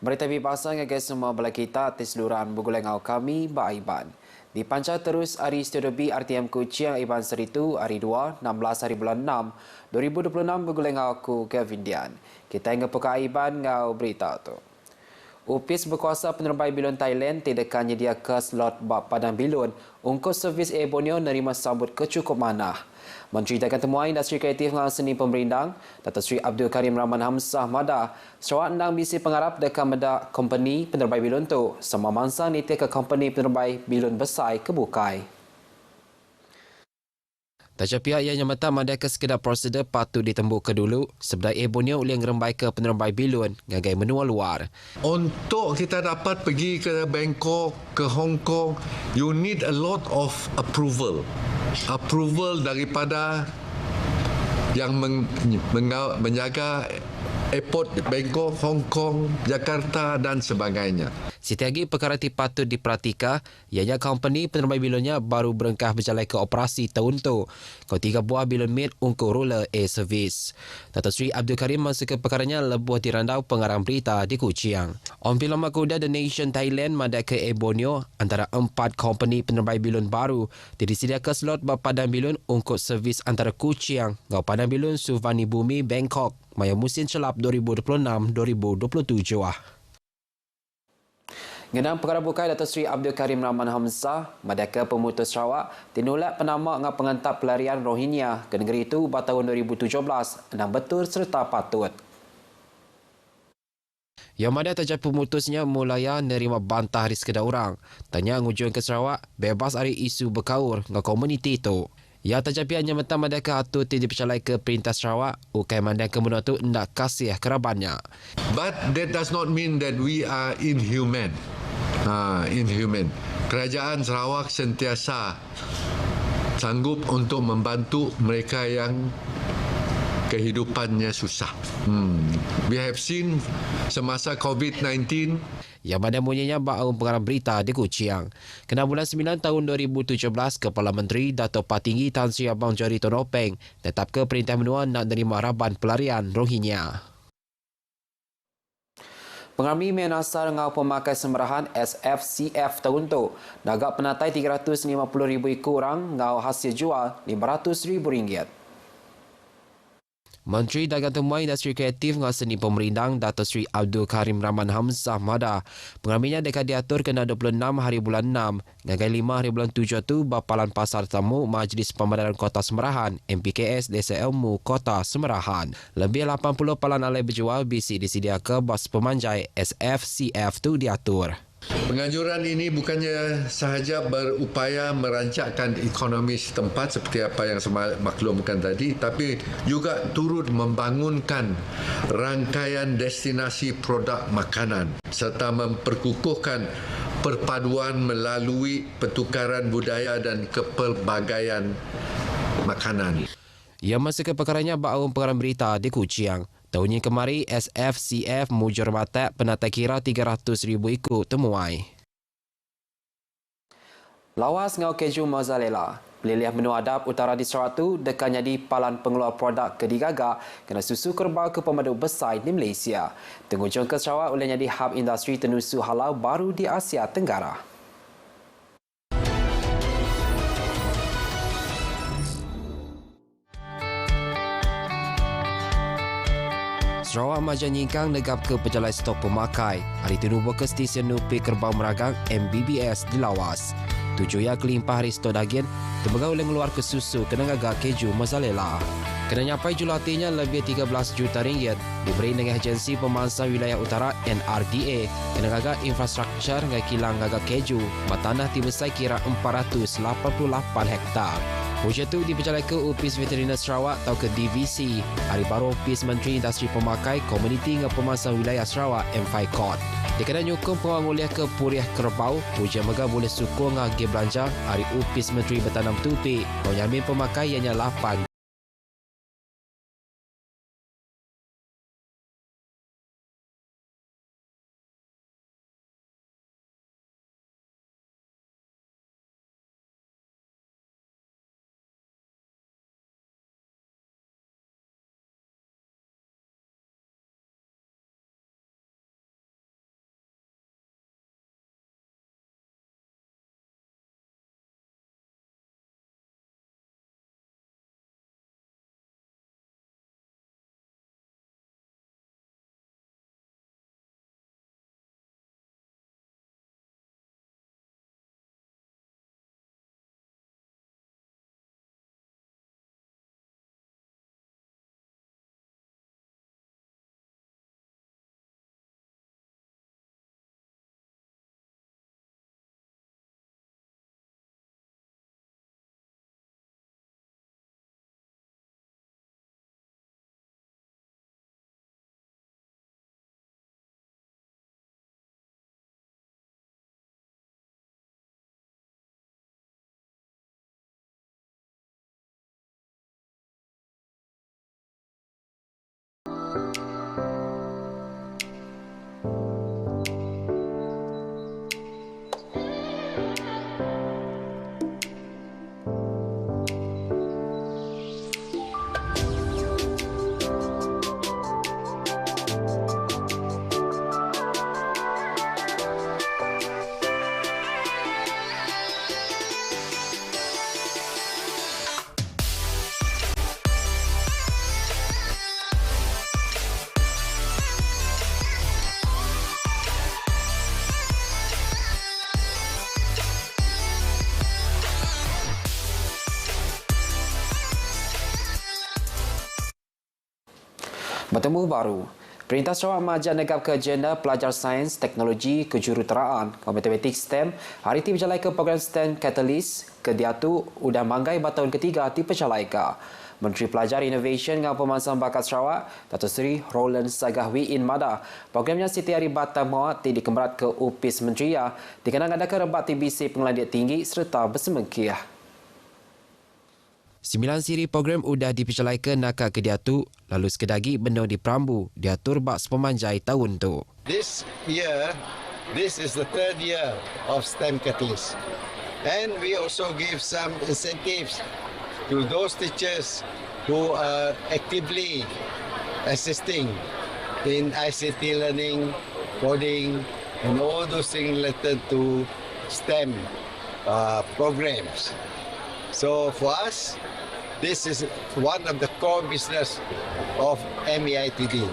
Berita pasal dengan semua belah kita atas seluruhan bergulengau kami, Mbak Aiban. Dipancar terus hari Studio B RTM Kuching Aiban Seritu hari 2, 16 hari bulan 6, 2026 bergulengau aku Kevin Dian. Kita ingin peka Aiban ngau berita tu. Upis berkuasa penerbang bilon Thailand tidak nyedia ke slot bab padang bilon untuk servis Air Borneo nerima sambut kecukup manah. Menteri Dagang Temuan Industri Kreatif dengan Seni Pemerintah, Datuk Seri Abdul Karim Rahman Hamzah Mada, Sarawak ndang bisi pengharap dekat meda company penerbang bilon tu, sama mangsa niti ke company penerbang bilon besar kebukai. Tajam pihak yang nyamatan mandai ke sekedar prosedur patut ditembuk ke dulu sebab Air Borneo ulih ngerembai ke penerbang bilon ngagai menua luar. Untuk kita dapat pergi ke Bangkok, ke Hong Kong, you need a lot of approval. Approval daripada yang menjaga airport Bangkok, Hong Kong, Jakarta dan sebagainya. Siti lagi perkara ti patut diperhatikan ianya company penerbang bilonnya baru berengkah berjalan ke operasi tahun tu. Kau 3 buah bilon mid untuk roller air service. Datuk Seri Abdul Karim masuk ke perkaranya lebuh dirandau pengarang berita di Kuching. On film Makuda The Nation Thailand mandai ke Air Borneo antara 4 company penerbang bilon baru disediakan slot berpadang bilon untuk servis antara Kuching ngau padang bilon Suvani Bumi Bangkok maya musim celap 2026-2027 Ngenang perkara bukai Datuk Seri Abdul Karim Rahman Hamzah, Madaka Pemutus Sarawak, tinulak penama dengan pengantar pelarian Rohingya ke negeri itu pada tahun 2017, enam betul serta patut. Yang mana tajam pemutusnya mulaya nerima bantah hari sekedar orang. Tanya ngujung ke Sarawak, bebas hari isu berkaur dengan komuniti itu. Ya tajam pihaknya mentang Madaka hatu tidak dipercayai ke Perintah Sarawak, ukai mandang kemudian itu hendak kasih kerabatnya. But that does not mean that we are inhuman. Inhuman. Kerajaan Sarawak sentiasa sanggup untuk membantu mereka yang kehidupannya susah. We have seen semasa COVID-19 yang mana bunyinya bahawa pengarang berita di Kuching. Kena bulan 9 tahun 2017, Kepala Menteri Dato' Patinggi Tan Sri Abang Jari Tonopeng tetap ke Perintah Menua nak menerima harapan pelarian Rohingya. Pengarmi menasar ngau pemakai semerahan SFCF tahun tu. Nagak penatai 350,000 kurang ngau hasil jual RM500,000. Menteri Dagang Temuan Industri Kreatif dengan Seni Pemerintah Datuk Seri Abdul Karim Rahman Hamzah Mada pengarminya dekat diatur kena 26 hari bulan 6 ngagai 5 hari bulan 7 tu bapalan pasar tamu Majlis Pemadaran Kota Semerahan MPKS Desa Ilmu Kota Semerahan. Lebih 80 palan alai berjual bisi disediakan bas pemanjai SFCF tu diatur. Penganjuran ini bukannya sahaja berupaya merancangkan ekonomi setempat seperti apa yang saya maklumkan tadi, tapi juga turut membangunkan rangkaian destinasi produk makanan serta memperkukuhkan perpaduan melalui pertukaran budaya dan kepelbagaian makanan. Ia masuk ke perkaranya bahawa pengarang berita di Kuching. Tahun yang kemari, SFCF mujur matak penatai kira 300,000 ikut temuai. Lawas ngau keju mozzarella. Peliliah menu adab utara di Sarawak tu dekat jadi palan pengeluar produk kedigagak kena susu kerbau ke pemaduk besar di Malaysia. Tengujung ke Sarawak oleh jadi hub industri tenusu halal baru di Asia Tenggara. Sarawak Majan Nyingkang negap ke pejalan stok pemakai. Hari itu nubuh ke stesen Nupi Kerbau Meragang MBBS di Lawas. Tujuh yang kelimpah hari stok daging, terbegau oleh ngeluar ke susu kena gagak keju mozzarella. Kena nyapai julatinya lebih 13 juta ringgit. Diberi dengan agensi pemangsa wilayah utara NRDA. Kena gagak infrastruktur dengan kilang gagak keju. Batanah tibesai kira 488 hektar. Projek itu dipercayai ke Upis Veteriner Sarawak atau ke DVC. Hari baru Upis Menteri Industri Pemakai Komuniti dengan Pemangsa Wilayah Sarawak M5 Court. Dia kena nyukung penguliah ke Puriah Kerbau. Pujian mega boleh sukung ngagi belanja. Hari Upis Menteri Bertanam Tupi. Kau nyamin pemakai ianya 8 Bertemu baru. Perintah Sarawak Maja negap ke agenda pelajar sains, teknologi, kejuruteraan, matematik STEM, hari ini berjalai ke program STEM Catalyst ke Diatu udah manggai bertahun ketiga di Pecalaika. Menteri Pelajar Innovation dan Pemasaran Bakat Sarawak, Datuk Seri Roland Sagahwi In Mada, programnya Siti Hari Batam Mawat dikemerat ke Upis Menteriah, dikenang ada kerebat TBC Pengelandian Tinggi serta bersemengkiah. 9 siri program udah dipecalaikan nakak ke Diatu, lalu sekedagi benda di Perambu, diatur bak sepemanjai tahun tu. This year, this is the third year of STEM Catalyst. And we also give some incentives to those teachers who are actively assisting in ICT learning, coding, and all those things related to STEM programs. So for us, this is one of the core business of MEITD.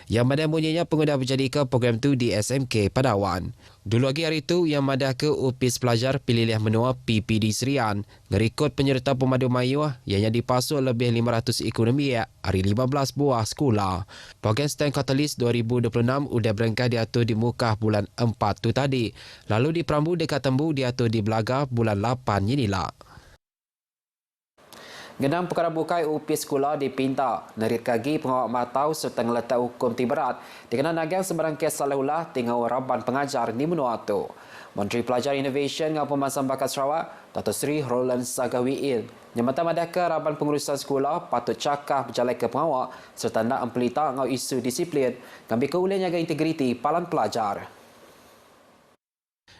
Yang Madah bunyinya pengguna berjadi ke program tu di SMK Padawan. Dulu lagi hari itu, Yang Madah ke Upis Pelajar Pilih Menua PPD Serian ngerikut penyerta pemadu mayu yang dipasuk lebih 500 ekonomi hari 15 buah sekolah. Program STEM Catalyst 2026 udah berengkah diatur di Mukah bulan 4 tu tadi. Lalu di Perambu dekat Tembu diatur di Belaga bulan 8 inilah. Genang perkara bukai Upis sekolah dipinta nerit kagi pengawal matau serta ngeletak hukum tiberat dikenal nagang sebarang kes salah ulah tinggal raban pengajar di menua tu. Menteri Pelajar Innovation dan Pemasaran Bakat Sarawak, Datuk Seri Roland Sagahwi nyamatan madaka raban pengurusan sekolah patut cakap berjalan ke pengawal serta nak empelita ngau isu disiplin ngambil keulih jaga integriti palan pelajar.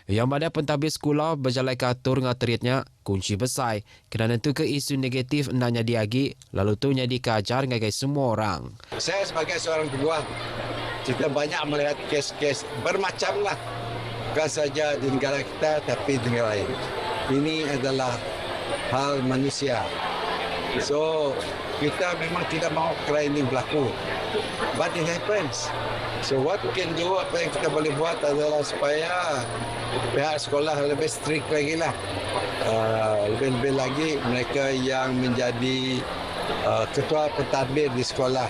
Yang mana pentadbir sekolah berjalan ke atur dengan teritnya kunci besar kerana tu ke isu negatif nak jadi lagi lalu tu jadi keajar dengan semua orang. Saya sebagai seorang peguam, kita banyak melihat kes-kes bermacam lah. Bukan saja di negara kita tapi di negara lain. Ini adalah hal manusia. So, kita memang tidak mahu perkara ini berlaku. But it happens. So what we can do, apa yang kita boleh buat adalah supaya pihak sekolah lebih strict lagi lah. Lebih-lebih lagi mereka yang menjadi ketua pentadbir di sekolah.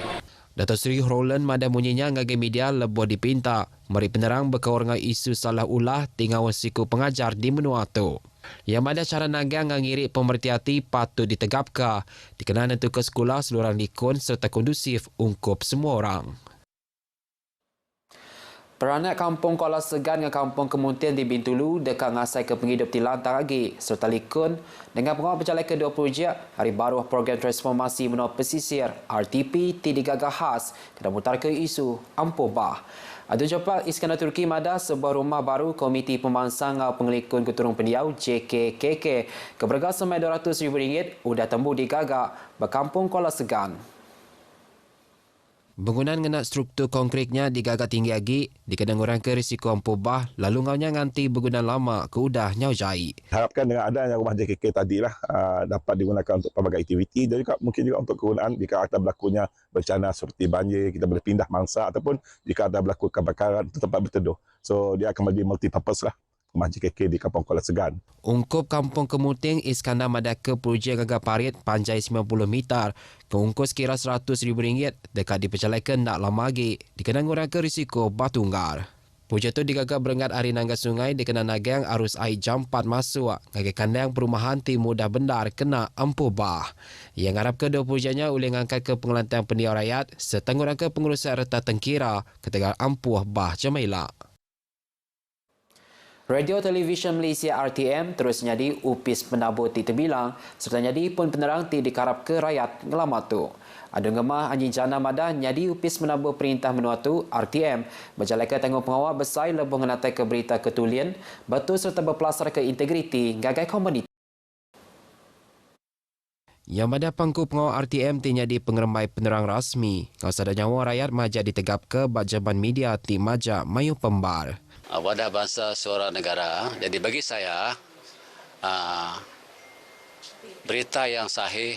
Datuk Seri Roland Madah munyinya ngagai media lebih dipinta mari penerang berkawal dengan isu salah ulah tinggal siku pengajar di menua tu. Yang Madah cara nagang ngirik pemerhati patut ditegapkan dikenal itu ke sekolah seluruh likun serta kondusif ungkup semua orang. Peranak Kampung Kuala Segan dengan Kampung Kemuntian di Bintulu dekat ngasai ke penghidup di Lantang lagi serta likun dengan pengawal berjalan ke 20 projek hari baru program transformasi menua pesisir RTP digagah khas kena mutar ke isu Ampuh Bah. Adu cepat Iskandar Turki Madah sebuah rumah baru Komiti Pemansang Pengelikun Keturung Pendiau JKKK keberga semai RM200,000 udah tembu digagak berkampung Kuala Segan. Bangunan ngena struktur konkretnya digagak tinggi lagi, dikenang orang ke risiko ampuh bah, lalu ngaunya nganti bangunan lama ke udah nyau jai. Harapkan dengan adanya rumah JKK tadilah dapat digunakan untuk pelbagai aktiviti dan juga mungkin juga untuk kegunaan jika ada berlakunya bencana seperti banjir, kita boleh pindah mangsa ataupun jika ada berlaku kebakaran untuk tempat berteduh. So dia akan menjadi multi-purpose lah. Rumah JKK di Kampung Kuala Segan. Ungkup Kampung Kemuting Iskandar Madaka projek gagak parit panjai 90 meter keungkus kira RM100,000 dekat dipecalaikan nak lama lagi dikenang orang ke risiko batunggar. Projek tu digagak berengat hari nangga sungai dikenang nagang arus air jampat masuk ngagai kandang perumahan ti mudah bendar kena ampuh bah. Yang harap ke dua projeknya boleh ngangkat ke pengelantan pendiau rakyat serta orang ke pengurusan reta tengkira ketegal ampuh bah Jamaila. Radio Televisyen Malaysia RTM terus jadi upis penabur ti terbilang serta jadi pun penerang ti dikarap ke rakyat ngelamat tu. Ada ngemah Anjing Jana Madah jadi upis menabur perintah menua tu RTM berjalan ke tanggung pengawal besar lebih mengenai ke berita ketulian betul serta berpelasar ke integriti gagai komuniti. Yang Madah pangku pengawal RTM ti jadi pengeremai penerang rasmi. Kau sadar nyawa rakyat majak ditegap ke bajaban media ti majak mayu pembar. Wadah bangsa suara negara. Jadi bagi saya, berita yang sahih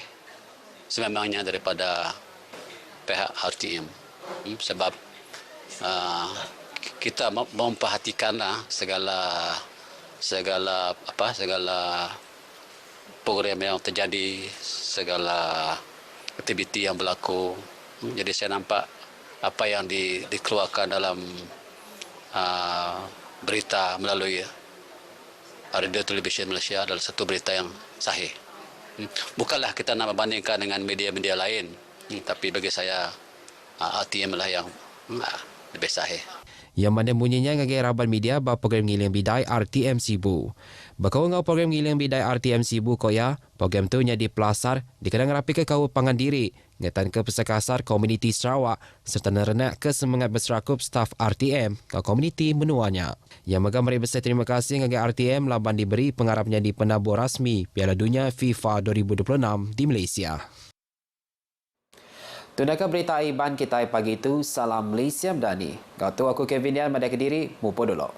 sememangnya daripada pihak RTM. Sebab kita memperhatikanlah segala program yang terjadi, segala aktiviti yang berlaku. Jadi saya nampak apa yang dikeluarkan dalam berita melalui Radio Television Malaysia adalah satu berita yang sahih. Bukanlah kita nak membandingkan dengan media-media lain, tapi bagi saya RTM lah yang lebih sahih. Yang mana bunyinya ngagai raban media ba program ngiling bidai RTM Sibu. Bakau ngau program ngiling bidai RTM Sibu koya, program tu nyadi pelasar dikenang rapi ke kau pangan diri, ngatan ke pesakasar komuniti Sarawak serta nerenak ke semangat berserakup staf RTM ke komuniti menuanya. Yang megah mari besar terima kasih ngagai RTM laban diberi pengarapnya di penabur rasmi Piala Dunia FIFA 2026 di Malaysia. Tundakan berita Iban kita pagi itu. Salam Malaysia Madani. Kau tu aku Kevin Yan, Madai Kediri, Mupo Dolok.